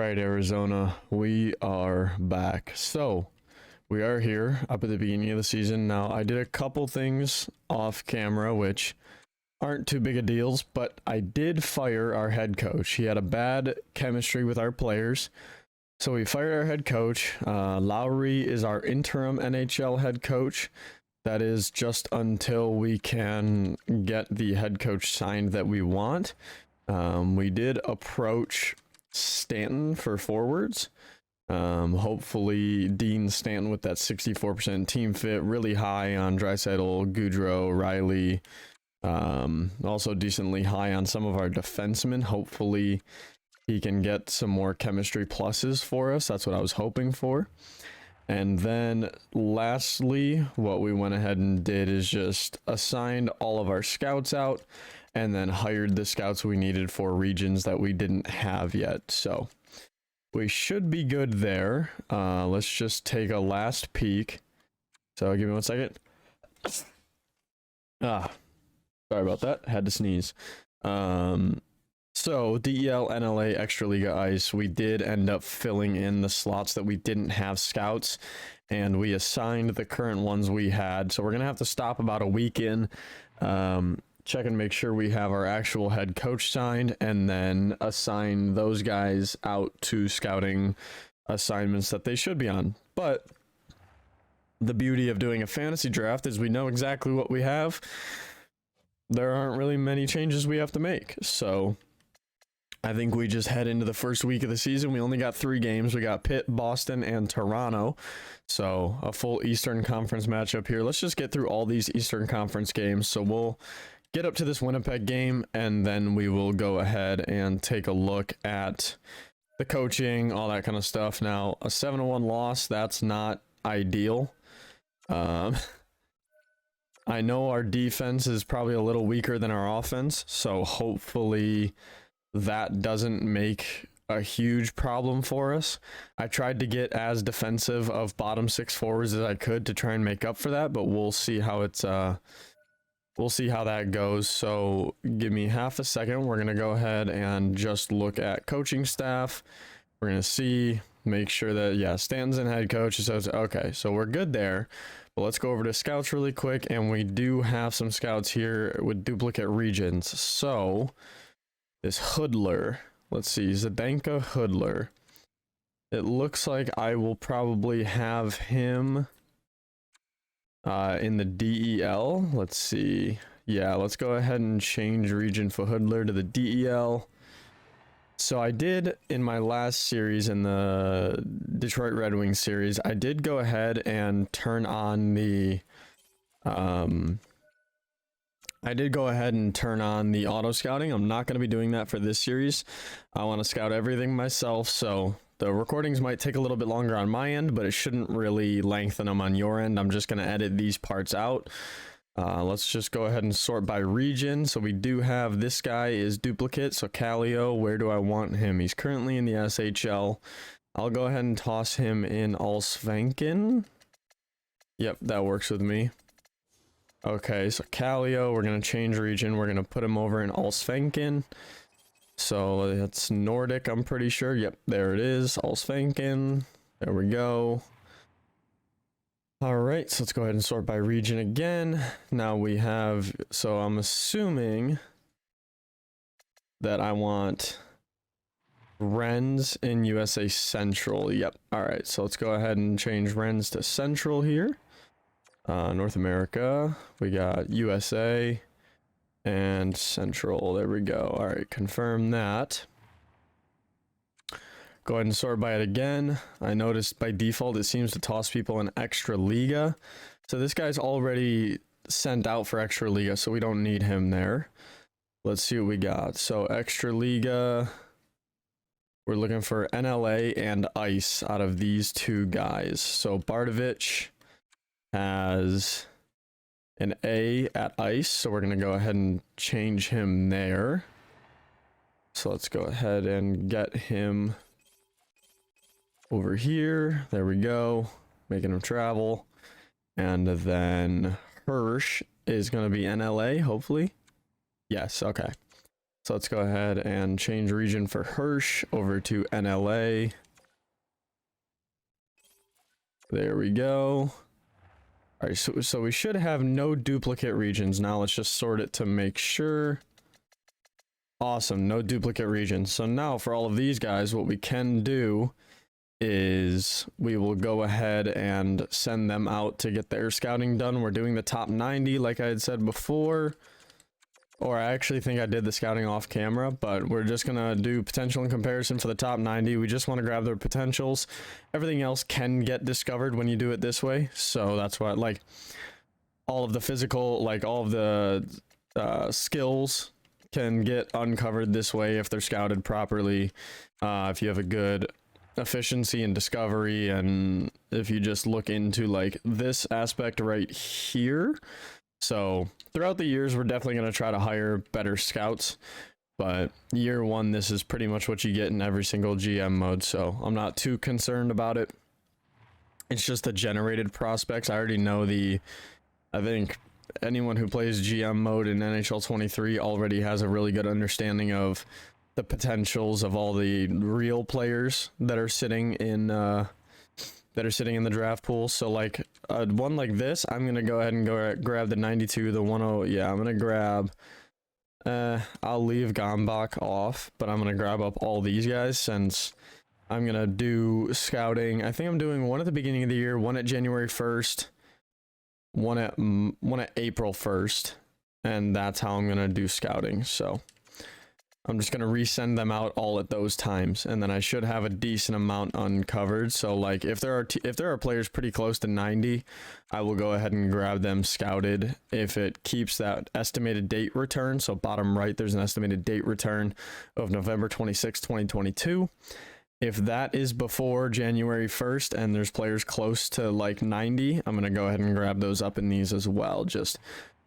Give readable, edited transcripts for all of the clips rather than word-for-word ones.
right, Arizona, we are back. So, we are here up at the beginning of the season. Now, I did a couple things off camera, which aren't too big of deals, but I did fire our head coach. He had a bad chemistry with our players. So we fired our head coach. Lowry is our interim NHL head coach. That is just until we can get the head coach signed that we want. We did approach Stanton for forwards. Hopefully Dean Stanton with that 64% team fit, really high on Draisaitl, Goudreau, Riley. Also decently high on some of our defensemen. Hopefully he can get some more chemistry pluses for us. That's what I was hoping for. And then lastly, what we went ahead and did is just assigned all of our scouts out and then hired the scouts we needed for regions that we didn't have yet. So we should be good there. Let's just take a last peek. So give me 1 second. Sorry about that. Had to sneeze. So DEL, NLA, Extraliga Ice, we did end up filling in the slots that we didn't have scouts, and we assigned the current ones we had. So we're going to have to stop about a week in, check and make sure we have our actual head coach signed, and then assign those guys out to scouting assignments that they should be on. But the beauty of doing a fantasy draft is we know exactly what we have. There aren't really many changes we have to make. So I think we just head into the first week of the season. We only got 3 games. We got Pitt, Boston, and Toronto. So a full Eastern Conference matchup here. Let's just get through all these Eastern Conference games. So we'll get up to this Winnipeg game, and then we will go ahead and take a look at the coaching, all that kind of stuff. Now, a 7-1 loss, that's not ideal. I know our defense is probably a little weaker than our offense, so hopefully that doesn't make a huge problem for us. I tried to get as defensive of bottom 6 forwards as I could to try and make up for that, but we'll see how it's we'll see how that goes. So give me half a second. We're gonna go ahead and just look at coaching staff. We're gonna see, make sure that Stanton's in head coach. So it's okay, so we're good there. But let's go over to scouts really quick, and we do have some scouts here with duplicate regions. So this Hoodler, let's see, Zdenka Hoodler. It looks like I will probably have him in the DEL. Let's see. Yeah, let's go ahead and change region for Hoodler to the DEL. So I did, in my last series, in the Detroit Red Wings series, I did go ahead and turn on the auto scouting. I'm not going to be doing that for this series. I want to scout everything myself, so the recordings might take a little bit longer on my end, but it shouldn't really lengthen them on your end. I'm just going to edit these parts out. Let's just go ahead and sort by region. So we do have, this guy is duplicate, so Kallio, where do I want him? He's currently in the SHL. I'll go ahead and toss him in Allsvenskan. Yep, that works with me. Okay, so Kallio, we're going to change region. We're going to put him over in Allsvenskan. So that's Nordic, I'm pretty sure. Yep, there it is, Allsvenskan. There we go. All right, so let's go ahead and sort by region again. Now we have, so I'm assuming that I want Rennes in USA Central. Yep. All right, so let's go ahead and change Rennes to Central here. North America, we got USA and Central. There we go. All right, confirm that. Go ahead and sort by it again. I noticed by default it seems to toss people in Extraliga. So this guy's already sent out for Extraliga, so we don't need him there. Let's see what we got. So Extraliga, we're looking for NLA and Ice out of these 2 guys. So Bardovich has an A at Ice, so we're going to go ahead and change him there. So let's go ahead and get him over here. There we go, making him travel. And then Hirsch is going to be NLA, hopefully. Yes, okay. So let's go ahead and change region for Hirsch over to NLA. There we go. All right, so we should have no duplicate regions. Now let's just sort it to make sure. Awesome, no duplicate regions. So now for all of these guys, what we can do is we will go ahead and send them out to get their scouting done. We're doing the top 90 like I had said before. Or I actually think I did the scouting off camera, but we're just gonna do potential and comparison for the top 90. We just want to grab their potentials. Everything else can get discovered when you do it this way. So that's why, like, all of the physical, like all of the skills can get uncovered this way if they're scouted properly. If you have a good efficiency and discovery, and if you just look into like this aspect right here. So throughout the years, we're definitely going to try to hire better scouts, but year one, this is pretty much what you get in every single GM mode. So I'm not too concerned about it. It's just the generated prospects. I already know I think anyone who plays GM mode in NHL 23 already has a really good understanding of the potentials of all the real players that are sitting in the draft pool. So like one like this, I'm gonna go ahead and grab the 92, the 10. Yeah, I'm gonna grab. I'll leave Gombach off, but I'm gonna grab up all these guys since I'm gonna do scouting. I think I'm doing one at the beginning of the year, one at January 1st, one at April 1st, and that's how I'm gonna do scouting. So I'm just going to resend them out all at those times, and then I should have a decent amount uncovered. So like if there are players pretty close to 90, I will go ahead and grab them scouted. If it keeps that estimated date return, so bottom right there's an estimated date return of November 26, 2022. If that is before January 1st and there's players close to like 90, I'm going to go ahead and grab those up in these as well, just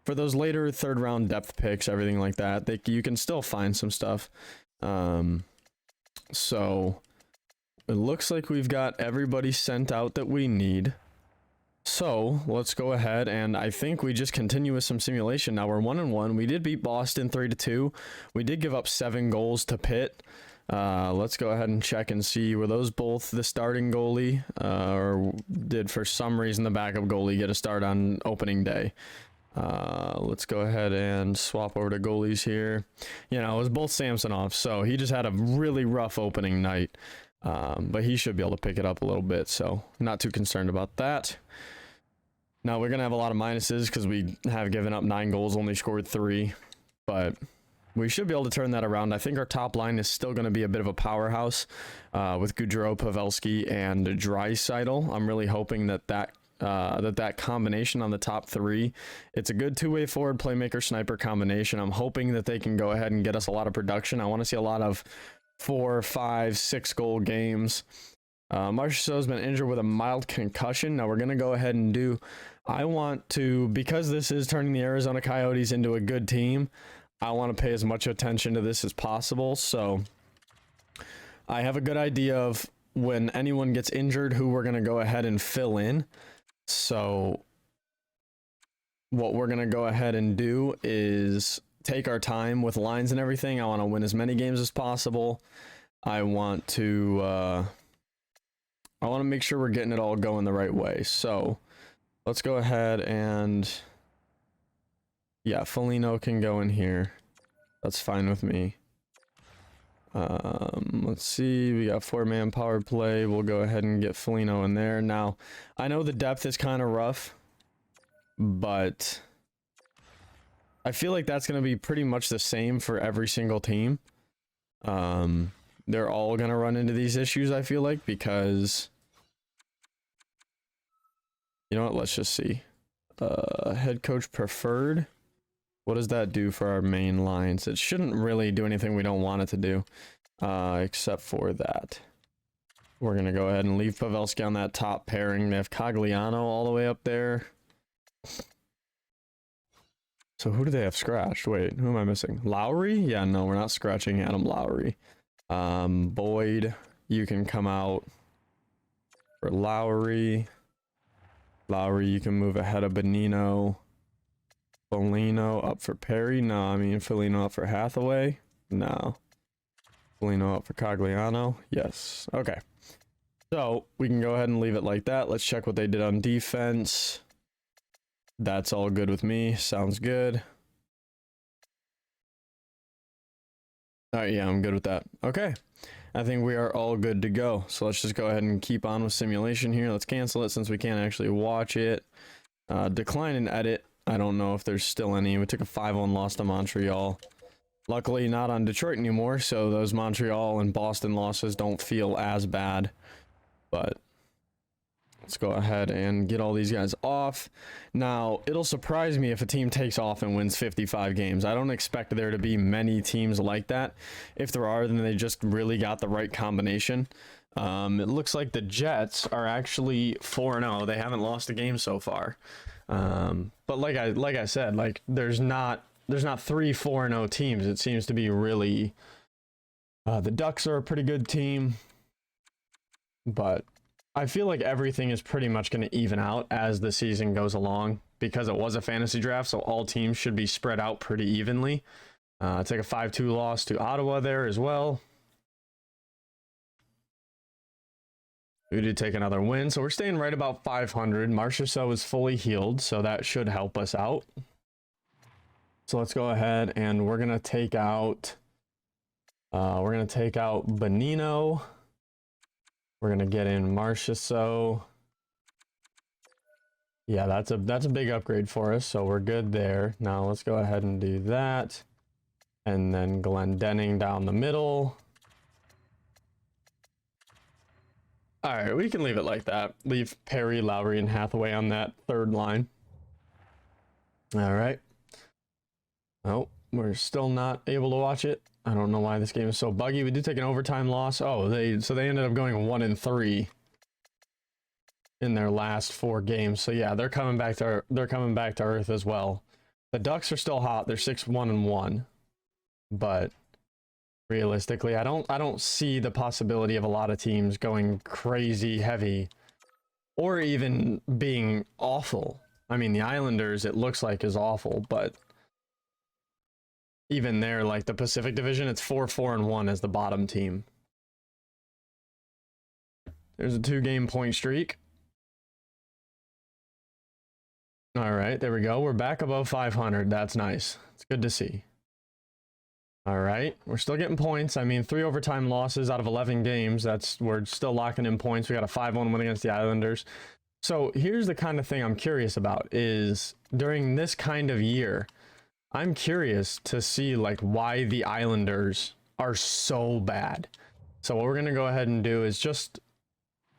for those later third round depth picks, everything like that. You can still find some stuff. So it looks like we've got everybody sent out that we need. So let's go ahead, and I think we just continue with some simulation. Now we're 1-1. We did beat Boston 3-2. We did give up 7 goals to Pitt. Let's go ahead and check and see, were those both the starting goalie, or did for some reason the backup goalie get a start on opening day? Let's go ahead and swap over to goalies here. You know, it was both Samsonov, so he just had a really rough opening night, but he should be able to pick it up a little bit, so not too concerned about that. Now we're gonna have a lot of minuses because we have given up 9 goals, only scored 3, but we should be able to turn that around. I think our top line is still going to be a bit of a powerhouse with Gaudreau, Pavelski, and Draisaitl. I'm really hoping that combination on the top 3, it's a good two-way forward playmaker sniper combination. I'm hoping that they can go ahead and get us a lot of production. I want to see a lot of 4, 5, 6 goal games. Marchessault's been injured with a mild concussion. Now we're going to go ahead and because this is turning the Arizona Coyotes into a good team, I want to pay as much attention to this as possible. So I have a good idea of when anyone gets injured, who we're going to go ahead and fill in. So what we're going to go ahead and do is take our time with lines and everything. I want to win as many games as possible. I want to make sure we're getting it all going the right way. So let's go ahead and, yeah, Foligno can go in here. That's fine with me. Let's see, we got 4-man power play. We'll go ahead and get Foligno in there. Now, I know the depth is kind of rough, but I feel like that's going to be pretty much the same for every single team. They're all going to run into these issues, I feel like, because, you know what, let's just see. Head coach preferred. What does that do for our main lines? It shouldn't really do anything we don't want it to do, except for that. We're going to go ahead and leave Pavelski on that top pairing. They have Cogliano all the way up there. So who do they have scratched? Wait, who am I missing? Lowry? Yeah, no, we're not scratching Adam Lowry. Boyd, you can come out for Lowry. Lowry, you can move ahead of Bonino. Foligno up for Perry. No, I mean Foligno up for Hathaway. No. Polino up for Cogliano. Yes. Okay. So we can go ahead and leave it like that. Let's check what they did on defense. That's all good with me. Sounds good. All right, yeah, I'm good with that. Okay. I think we are all good to go. So let's just go ahead and keep on with simulation here. Let's cancel it since we can't actually watch it. Decline and edit. I don't know if there's still any. We took a 5-1 loss to Montreal. Luckily not on Detroit anymore, so those Montreal and Boston losses don't feel as bad. But let's go ahead and get all these guys off. Now, it'll surprise me if a team takes off and wins 55 games. I don't expect there to be many teams like that. If there are, then they just really got the right combination. It looks like the Jets are actually 4-0. They haven't lost a game so far. But like I said, like there's not 3 4-0 teams. It seems to be really the Ducks are a pretty good team, but I feel like everything is pretty much going to even out as the season goes along because it was a fantasy draft, so all teams should be spread out pretty evenly. Take a 5-2 loss to Ottawa there as well. We did take another win, so we're staying right about 500. Marchessault is fully healed, so that should help us out. So let's go ahead and we're gonna take out Bonino. We're gonna get in Marchessault. Yeah, that's a big upgrade for us, so we're good there. Now let's go ahead and do that, and then Glendening down the middle. All right, we can leave it like that. Leave Perry, Lowry, and Hathaway on that third line. All right. Oh, we're still not able to watch it. I don't know why this game is so buggy. We did take an overtime loss. Oh, they ended up going 1-3 in their last 4 games. So yeah, they're coming back to earth as well. The Ducks are still hot. They're 6-1-1, but realistically, I don't see the possibility of a lot of teams going crazy heavy or even being awful. I mean, the Islanders, it looks like, is awful, but even there, like the Pacific Division, it's 4-4-1 as the bottom team. There's a 2-game point streak. All right, there we go. We're back above 500. That's nice. It's good to see. All right, we're still getting points. I mean, 3 overtime losses out of 11 games. We're still locking in points. We got a 5-1 win against the Islanders. So here's the kind of thing I'm curious about is during this kind of year, I'm curious to see like why the Islanders are so bad. So what we're going to go ahead and do is just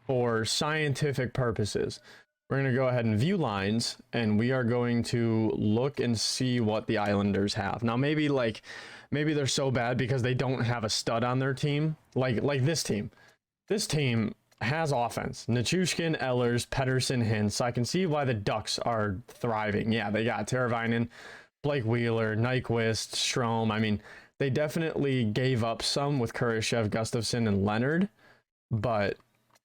for scientific purposes, we're going to go ahead and view lines, and we are going to look and see what the Islanders have. Now, maybe they're so bad because they don't have a stud on their team. Like this team. This team has offense. Nichushkin, Ehlers, Pettersson, Hintz. I can see why the Ducks are thriving. Yeah, they got Teravainen, Blake Wheeler, Nyquist, Strome. I mean, they definitely gave up some with Kurashev, Gustafsson, and Leonard, but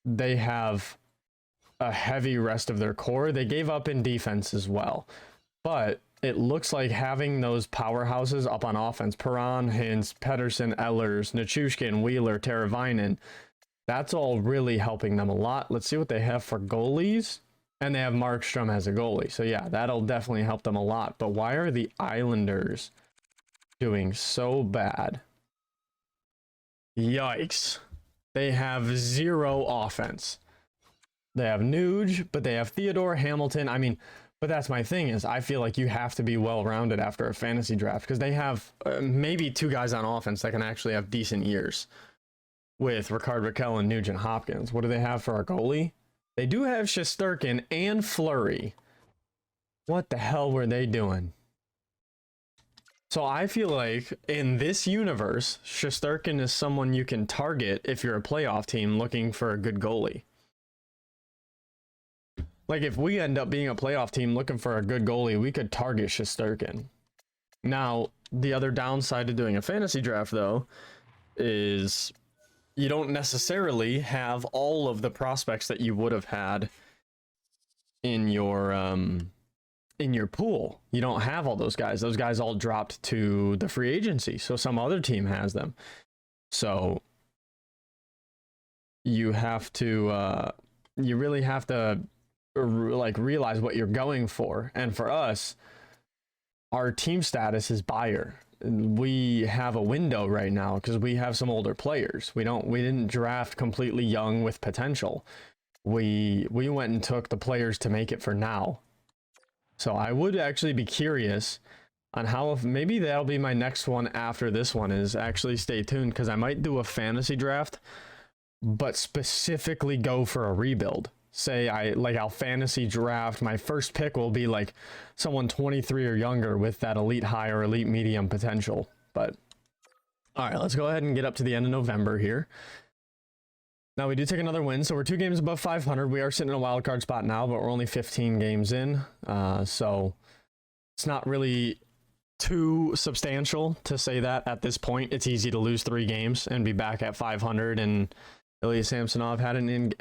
they have a heavy rest of their core. They gave up in defense as well, but it looks like having those powerhouses up on offense, Perron, Hintz, Pettersson, Ehlers, Nichushkin, Wheeler, Teravainen, that's all really helping them a lot. Let's see what they have for goalies. And they have Markstrom as a goalie. So yeah, that'll definitely help them a lot. But why are the Islanders doing so bad? Yikes. They have 0 offense. They have Nuge, but they have Theodore, Hamilton. I mean, but that's my thing is I feel like you have to be well-rounded after a fantasy draft because they have maybe 2 guys on offense that can actually have decent years with Rickard Rakell and Nugent Hopkins. What do they have for our goalie? They do have Shesterkin and Fleury. What the hell were they doing? So I feel like in this universe, Shesterkin is someone you can target if you're a playoff team looking for a good goalie. Like if we end up being a playoff team looking for a good goalie, we could target Shesterkin. Now, the other downside to doing a fantasy draft, though, is you don't necessarily have all of the prospects that you would have had in your in your pool. You don't have all those guys. Those guys all dropped to the free agency, so some other team has them. So you have to, you really have to like realize what you're going for. And for us, our team status is buyer. We have a window right now because we have some older players. We didn't draft completely young with potential. We went and took the players to make it for now. So I would actually be curious on how, if maybe that'll be my next one after this one, is actually stay tuned, because I might do a fantasy draft, but specifically go for a rebuild. Say I'll fantasy draft, my first pick will be like someone 23 or younger with that elite high or elite medium potential. But all right, let's go ahead and get up to the end of November here. Now we do take another win, so we're 2 games above 500. We are sitting in a wild card spot now, but we're only 15 games in, so it's not really too substantial to say that at this point. It's easy to lose 3 games and be back at 500. And Ilya Samsonov had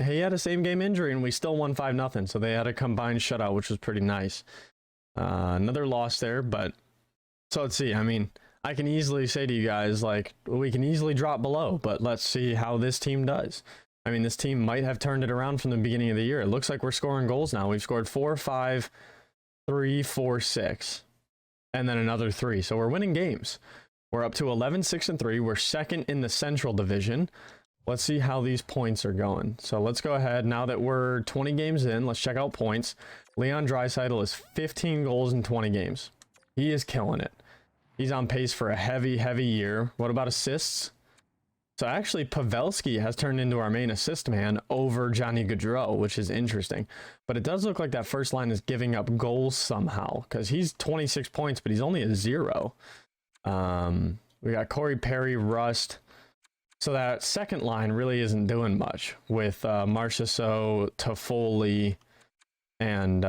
he had a same game injury, and we still won 5-0. So they had a combined shutout, which was pretty nice. Another loss there, but so let's see. I mean, I can easily say to you guys, like, we can easily drop below, but let's see how this team does. I mean, this team might have turned it around from the beginning of the year. It looks like we're scoring goals now. We've scored 4, 5, 3, 4, 6, and then another 3. So we're winning games. We're up to 11, 6, and 3. We're second in the Central Division. Let's see how these points are going. So let's go ahead. Now that we're 20 games in, let's check out points. Leon Draisaitl is 15 goals in 20 games. He is killing it. He's on pace for a heavy, heavy year. What about assists? So actually, Pavelski has turned into our main assist man over Johnny Gaudreau, which is interesting. But it does look like that first line is giving up goals somehow, because he's 26 points, but he's only a 0. We got Corey Perry, Rust. So that second line really isn't doing much with Marchessault, Toffoli, and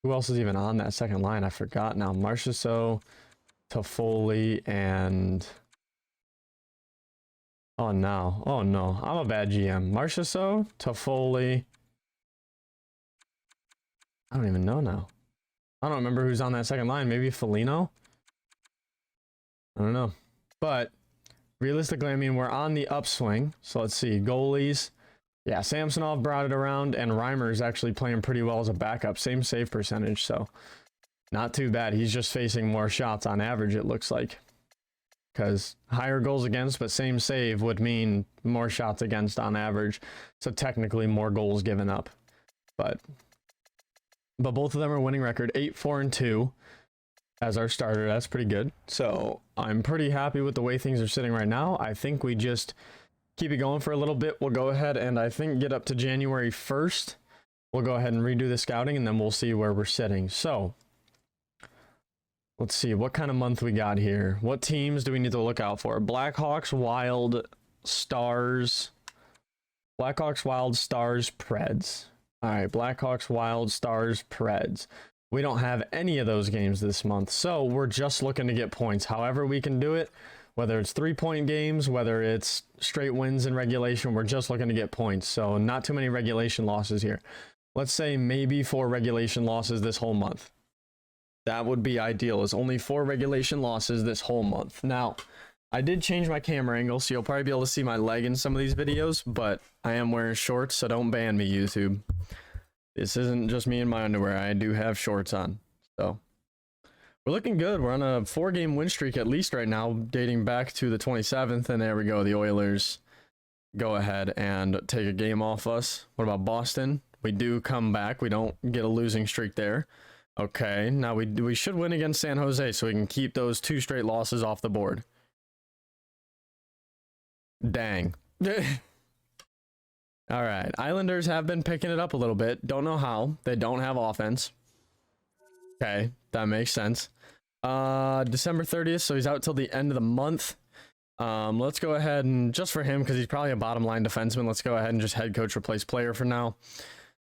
who else is even on that second line? I forgot now. Marchessault, Toffoli, and oh no, I'm a bad GM. Marchessault, Toffoli. I don't even know now. I don't remember who's on that second line. Maybe Foligno? I don't know. But realistically, I mean, we're on the upswing. So let's see. Goalies. Yeah, Samsonov brought it around, and Reimer is actually playing pretty well as a backup. Same save percentage, so not too bad. He's just facing more shots on average, it looks like. Because higher goals against, but same save would mean more shots against on average. So technically more goals given up. But both of them are winning record. 8-4-2 as our starter. That's pretty good. So I'm pretty happy with the way things are sitting right now. I think we just keep it going for a little bit. We'll go ahead and I think get up to January 1st. We'll go ahead and redo the scouting, and then we'll see where we're sitting. So let's see what kind of month we got here. What teams do we need to look out for? Blackhawks, Wild, Stars. Blackhawks, Wild, Stars, Preds. All right, Blackhawks, Wild, Stars, Preds. We don't have any of those games this month, so we're just looking to get points. However we can do it, whether it's 3-point games, whether it's straight wins in regulation, we're just looking to get points. So not too many regulation losses here. Let's say maybe 4 regulation losses this whole month. That would be ideal, is only 4 regulation losses this whole month. Now, I did change my camera angle, so you'll probably be able to see my leg in some of these videos, but I am wearing shorts, so don't ban me, YouTube. This isn't just me in my underwear. I do have shorts on, so we're looking good. We're on a 4-game win streak at least right now, dating back to the 27th, and there we go. The Oilers go ahead and take a game off us. What about Boston? We do come back. We don't get a losing streak there. Okay, now we should win against San Jose, so we can keep those 2 straight losses off the board. Dang. All right, Islanders have been picking it up a little bit. Don't know how. They don't have offense. Okay, that makes sense. December 30th, so he's out till the end of the month. Let's go ahead and, just for him, because he's probably a bottom line defenseman, let's go ahead and just head coach replace player for now.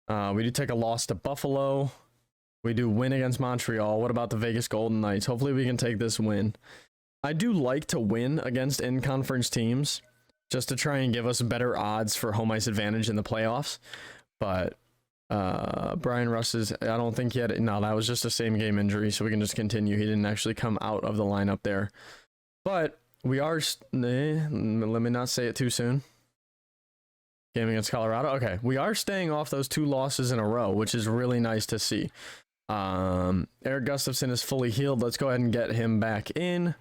We do take a loss to Buffalo. We do win against Montreal. What about the Vegas Golden Knights? Hopefully we can take this win. I do like to win against in-conference teams, just to try and give us better odds for home ice advantage in the playoffs. But Brian Russ's, I don't think he had, no, that was just a same game injury, so we can just continue. He didn't actually come out of the lineup there. But we are, let me not say it too soon. Game against Colorado. Okay, we are staying off those 2 losses in a row, which is really nice to see. Eric Gustafson is fully healed. Let's go ahead and get him back in.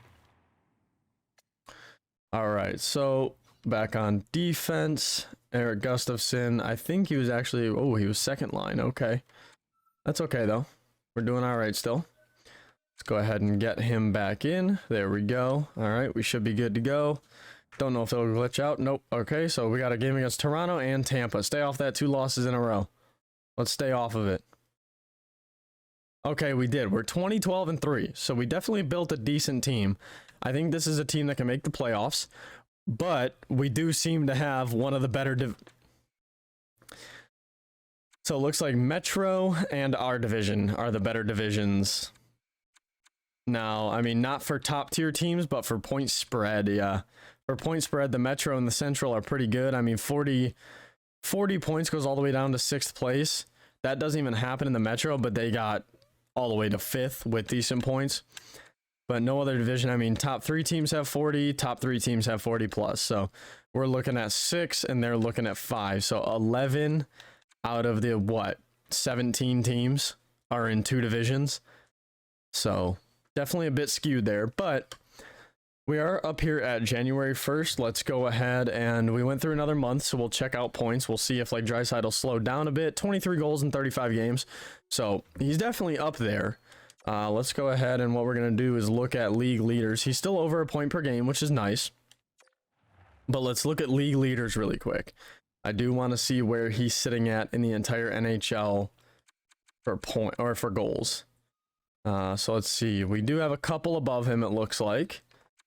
All right, so back on defense. Eric Gustafson, I think he was actually, oh, he was second line. Okay. That's okay, though. We're doing all right still. Let's go ahead and get him back in. There we go. All right, we should be good to go. Don't know if it'll glitch out. Nope. Okay, so we got a game against Toronto and Tampa. Stay off that 2 losses in a row. Let's stay off of it. Okay, we did. We're 20-12-3, so we definitely built a decent team. I think this is a team that can make the playoffs. But we do seem to have one of the better so it looks like Metro and our division are the better divisions. Now, I mean, not for top tier teams, but for point spread, yeah. For point spread, the Metro and the Central are pretty good. I mean, 40 points goes all the way down to 6th place. That doesn't even happen in the Metro, but they got all the way to 5th with decent points. But no other division. I mean, top 3 teams have 40, top 3 teams have 40 plus. So we're looking at 6 and they're looking at 5. So 11 out of the, what, 17 teams are in 2 divisions. So definitely a bit skewed there. But we are up here at January 1st. Let's go ahead and we went through another month. So we'll check out points. We'll see if like Draisaitl slowed down a bit. 23 goals in 35 games. So he's definitely up there. Let's go ahead and what we're going to do is look at league leaders. He's still over a point per game, which is nice. But let's look at league leaders really quick. I do want to see where he's sitting at in the entire NHL for point or for goals. So let's see. We do have a couple above him, it looks like.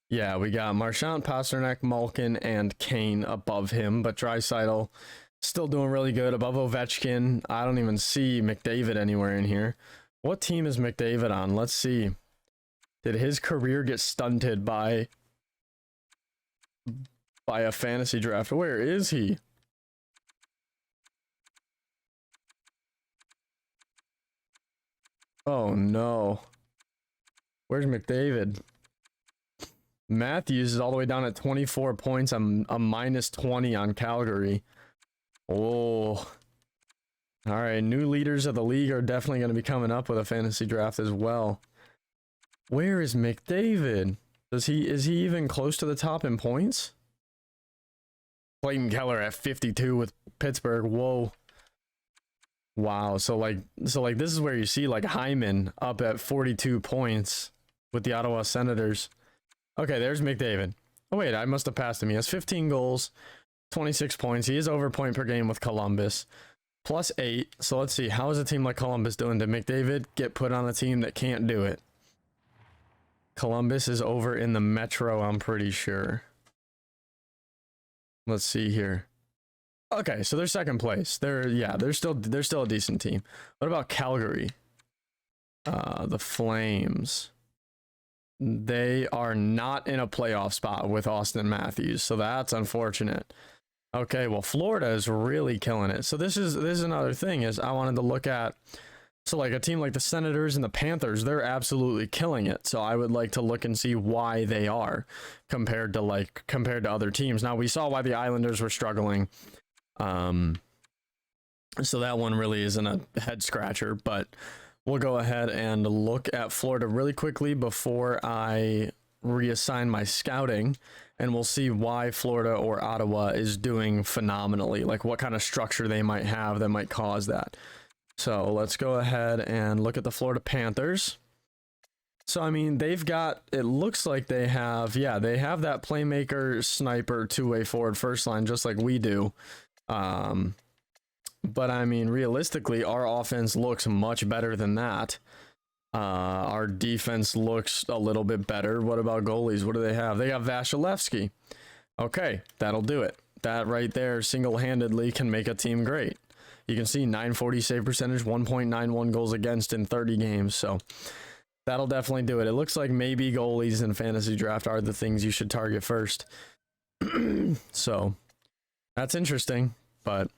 Yeah, we got Marchand, Pasternak, Malkin, and Kane above him. But Draisaitl still doing really good. Above Ovechkin. I don't even see McDavid anywhere in here. What team is McDavid on? Let's see. Did his career get stunted by a fantasy draft? Where is he? Oh no. Where's McDavid? Matthews is all the way down at 24 points. I'm a minus 20 on Calgary. Oh. All right, new leaders of the league are definitely going to be coming up with a fantasy draft as well. Where is McDavid? Is he even close to the top in points? Clayton Keller at 52 with Pittsburgh. Whoa. Wow. So like this is where you see like Hyman up at 42 points with the Ottawa Senators. Okay, there's McDavid. Oh wait, I must have passed him. He has 15 goals, 26 points. He is over point per game with Columbus. Plus 8. So let's see. How is a team like Columbus doing? Did McDavid get put on a team that can't do it? Columbus is over in the Metro, I'm pretty sure. Let's see here. Okay, so they're second place. They're still a decent team. What about Calgary? The Flames. They are not in a playoff spot with Austin Matthews, so that's unfortunate. Okay, well, Florida is really killing it. So this is another thing is I wanted to look at, so like a team like the Senators and the Panthers, they're absolutely killing it. So I would like to look and see why they are compared to other teams. Now we saw why the Islanders were struggling. So that one really isn't a head scratcher, but we'll go ahead and look at Florida really quickly before I reassign my scouting. And we'll see why Florida or Ottawa is doing phenomenally, like what kind of structure they might have that might cause that. So let's go ahead and look at the Florida Panthers. So, I mean, they've got, it looks like they have, yeah, they have that playmaker, sniper, two-way forward first line, just like we do. But I mean, realistically, our offense looks much better than that. Our defense looks a little bit better. What about goalies? What do they have? They got Vasilevsky. Okay, that'll do it. That right there single-handedly can make a team great. You can see 940 save percentage, 1.91 goals against in 30 games. So that'll definitely do it. It looks like maybe goalies in fantasy draft are the things you should target first. So that's interesting, but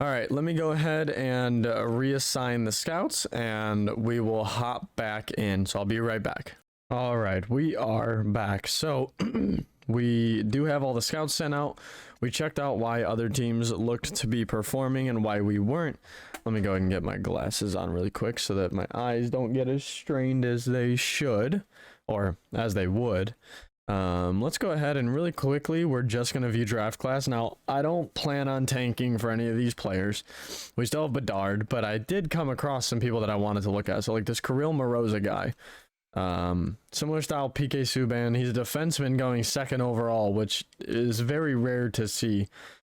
All right, let me go ahead and reassign the scouts, and we will hop back in. So I'll be right back. All right, we are back. So we do have all the scouts sent out. We checked out why other teams looked to be performing and why we weren't. Let me go ahead and get my glasses on really quick so that my eyes don't get as strained as they should, or as they would. Let's go ahead and really quickly, we're just going to view draft class. Now, I don't plan on tanking for any of these players. We still have Bedard, but I did come across some people that I wanted to look at. So like this Kirill Moroza guy. Similar style PK Subban. He's a defenseman going second overall, which is very rare to see.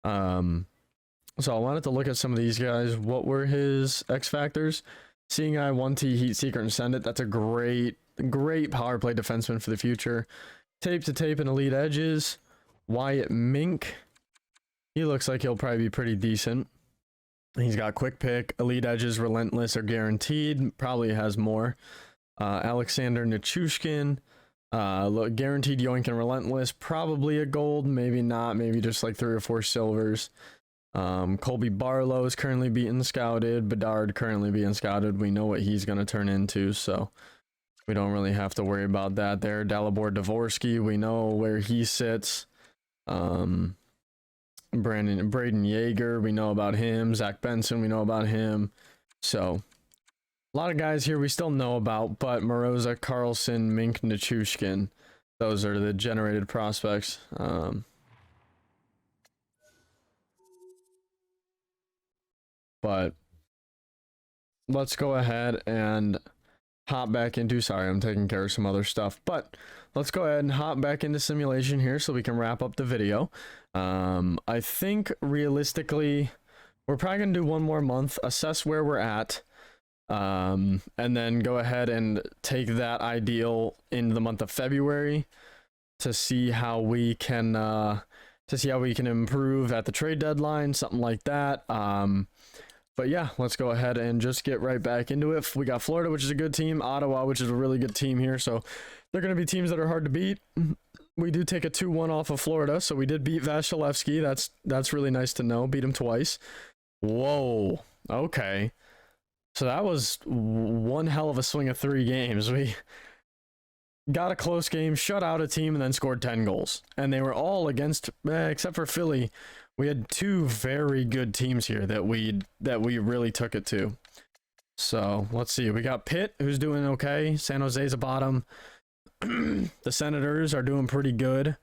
So I wanted to look at some of these guys. What were his X factors? Seeing eye, 1T, heat seeker, and send it. That's a great power play defenseman for the future. Tape to tape and elite edges. Wyatt Mink. He looks like he'll probably be pretty decent. He's got quick pick, elite edges, relentless or guaranteed. Probably has more. Alexander Nichushkin. Guaranteed yoink and relentless. Probably a gold, maybe not. Maybe just like 3 or 4 silvers. Colby Barlow is currently being scouted. Bedard currently being scouted. We know what he's going to turn into, so we don't really have to worry about that there. Dalibor Dvorsky, we know where he sits. Braden Yeager, we know about him. Zach Benson, we know about him. So a lot of guys here we still know about, but Moroza, Carlson, Mink, Nichushkin, those are the generated prospects. But let's go ahead and hop back into, sorry, I'm taking care of some other stuff, but let's go ahead and hop back into simulation here so we can wrap up the video. I think realistically, we're probably going to do one more month, assess where we're at, and then go ahead and take that ideal into the month of February to see how we can improve at the trade deadline, something like that. But yeah, let's go ahead and just get right back into it. We got Florida, which is a good team. Ottawa, which is a really good team here. So they're going to be teams that are hard to beat. We do take a 2-1 off of Florida. So we did beat Vasilevsky. That's really nice to know. Beat him twice. Whoa. Okay. So that was one hell of a swing of 3 games. We got a close game, shut out a team, and then scored 10 goals. And they were all against, except for Philly. We had 2 very good teams here that we really took it to. So let's see. We got Pitt, who's doing okay. San Jose's a bottom. The Senators are doing pretty good.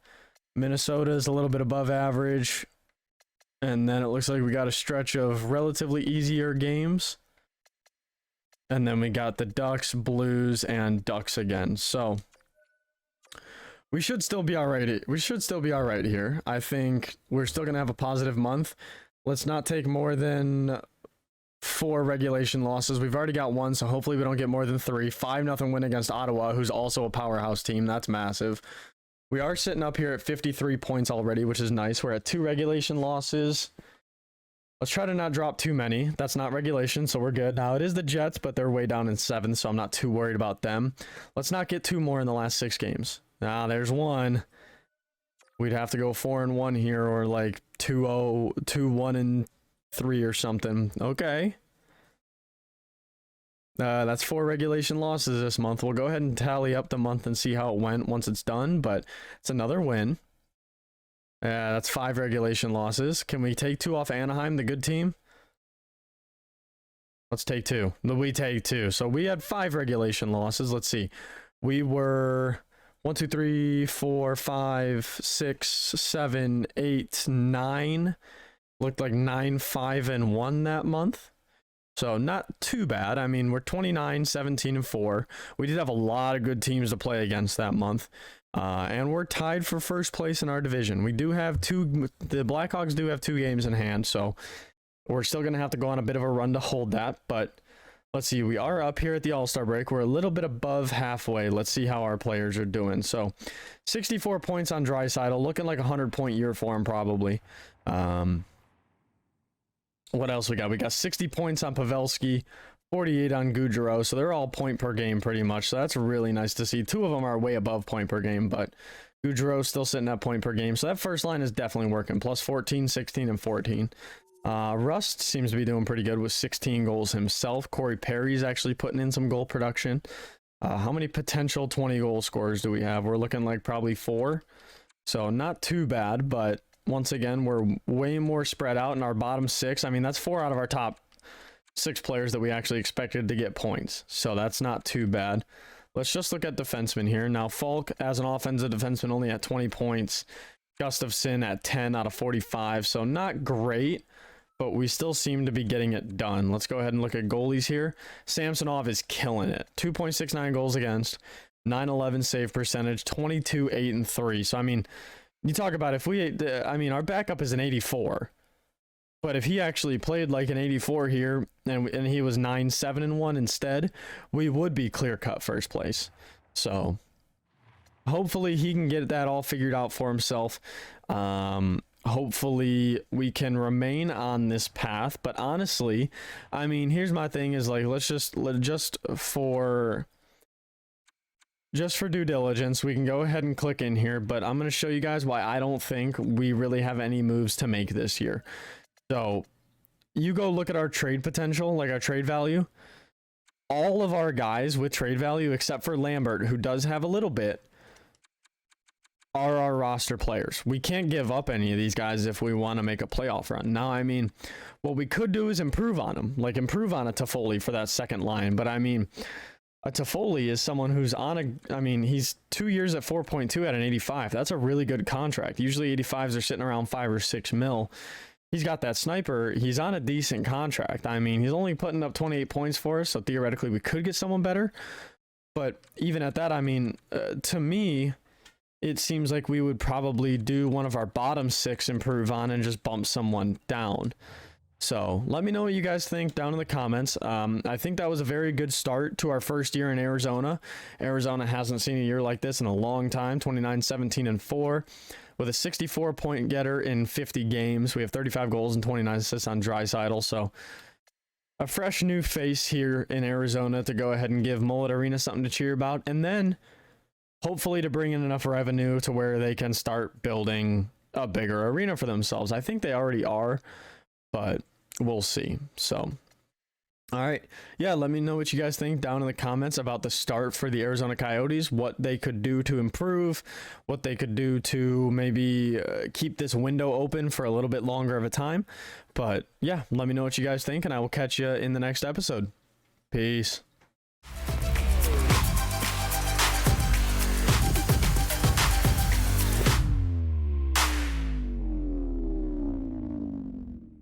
Minnesota is a little bit above average. And then it looks like we got a stretch of relatively easier games. And then we got the Ducks, Blues, and Ducks again. So we should still be all right. We should still be all right here. I think we're still going to have a positive month. Let's not take more than 4 regulation losses. We've already got 1, so hopefully we don't get more than 3. 5-0 win against Ottawa, who's also a powerhouse team. That's massive. We are sitting up here at 53 points already, which is nice. We're at 2 regulation losses. Let's try to not drop too many. That's not regulation, so we're good. Now, it is the Jets, but they're way down in 7th, so I'm not too worried about them. Let's not get 2 more in the last 6 games. Now, there's 1. We'd have to go 4-1 here, or like 2-0, 2-1-3 or something. Okay. That's 4 regulation losses this month. We'll go ahead and tally up the month and see how it went once it's done, but it's another win. That's 5 regulation losses. Can we take 2 off Anaheim, the good team? Let's take 2. We take 2. So we had 5 regulation losses. Let's see. We were 1, 2, 3, 4, 5, 6, 7, 8, 9. Looked like 9, 5, and 1 that month. So not too bad. I mean, we're 29, 17, and 4. We did have a lot of good teams to play against that month. And we're tied for first place in our division. We do have 2, the Blackhawks do have 2 games in hand, so we're still going to have to go on a bit of a run to hold that. But let's see, we are up here at the All-Star break. We're a little bit above halfway. Let's see how our players are doing. So 64 points on Draisaitl, looking like a 100-point year for him probably. What else we got? We got 60 points on Pavelski, 48 on Gaudreau, so they're all point per game pretty much, so that's really nice to see. 2 of them are way above point per game, but Gaudreau's still sitting at point per game, so that first line is definitely working. Plus 14, 16, and 14. Rust seems to be doing pretty good with 16 goals himself. Corey Perry's actually putting in some goal production. How many potential 20 goal scorers do we have? We're looking like probably 4. So not too bad, but once again, we're way more spread out in our bottom 6. I mean, that's 4 out of our top 6 players that we actually expected to get points. So that's not too bad. Let's just look at defensemen here. Now, Falk as an offensive defenseman only at 20 points. Gustafsson at 10 out of 45. So not great, but we still seem to be getting it done. Let's go ahead and look at goalies here. Samsonov is killing it. 2.69 goals against, 911 save percentage, 22, 8, and 3. So, I mean, you talk about if we, I mean, our backup is an 84. But if he actually played like an 84 here and he was 9, 7, and 1 instead, we would be clear-cut first place. So, hopefully he can get that all figured out for himself. Hopefully we can remain on this path, but honestly, I mean, here's my thing is like, just for due diligence, we can go ahead and click in here, but I'm going to show you guys why I don't think we really have any moves to make this year. So you go look at our trade potential, like our trade value. All of our guys with trade value, except for Lambert, who does have a little bit, are our roster players. We can't give up any of these guys if we want to make a playoff run. Now, I mean, what we could do is improve on them, like improve on a Toffoli for that second line. But I mean, a Toffoli is someone who's on a, I mean, he's 2 years at 4.2 at an 85. That's a really good contract. Usually 85s are sitting around 5 or 6 mil. He's got that sniper. He's on a decent contract. I mean, he's only putting up 28 points for us, so theoretically we could get someone better. But even at that, I mean, to me, it seems like we would probably do one of our bottom 6 improve on and just bump someone down. So let me know what you guys think down in the comments. I think that was a very good start to our first year in Arizona. Arizona hasn't seen a year like this in a long time. 29, 17, and 4 with a 64 point getter in 50 games. We have 35 goals and 29 assists on Draisaitl. So a fresh new face here in Arizona to go ahead and give Mullet Arena something to cheer about. And then hopefully to bring in enough revenue to where they can start building a bigger arena for themselves. I think they already are, but we'll see. So, all right. Yeah, let me know what you guys think down in the comments about the start for the Arizona Coyotes, what they could do to improve, what they could do to maybe keep this window open for a little bit longer of a time. But yeah, let me know what you guys think, and I will catch you in the next episode. Peace.